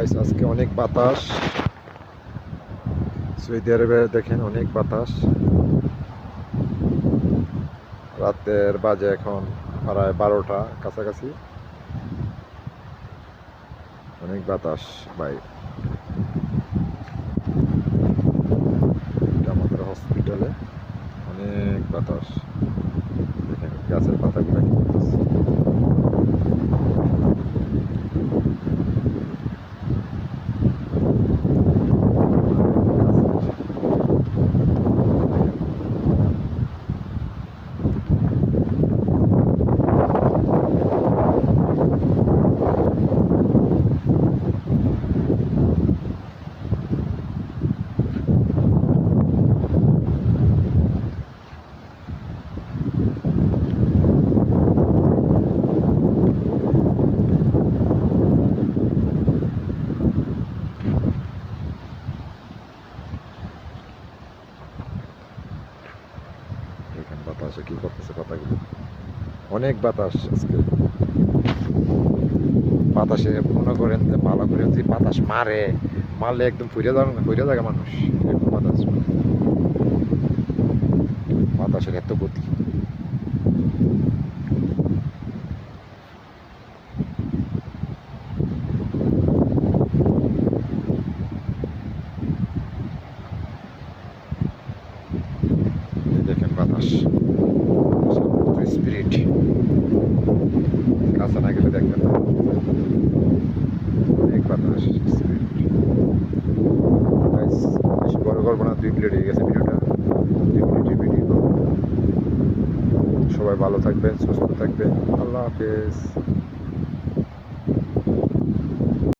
Guys আজকে অনেক বাতাস। সৌদি আরবে দেখেন অনেক বাতাস। রাতের বাজে এখন প্রায় 12টা কাছাকাছি। অনেক বাতাস ভাই। এটা আমাদের হসপিটালে অনেক বাতাস। দেখেন গাছের পাতাগুলো কি করতেছে। দেখেন বাতাসে কি করতেছে পাতাগুলো। অনেক বাতাস আজকে। বাতাসে মনে করেন যে ভালো করে যদি বাতাস মারলে একদম ফুরিয়ে যায় মানুষ। এরকম বাতাস। বাতাসের এত গতি। দেখেন বাতাস স্পিরিট। কাছে না গেলে দেখবেন না। অনেক বাতাস স্পিরিট। বেশি বড় করবো না, 2 মিনিট হয়ে গেছে ভিডিওটা। 2 মিনিটের ভিডিও। সবাই ভালো থাকবেন, সুস্থ থাকবেন। আল্লাহ হাফেজ।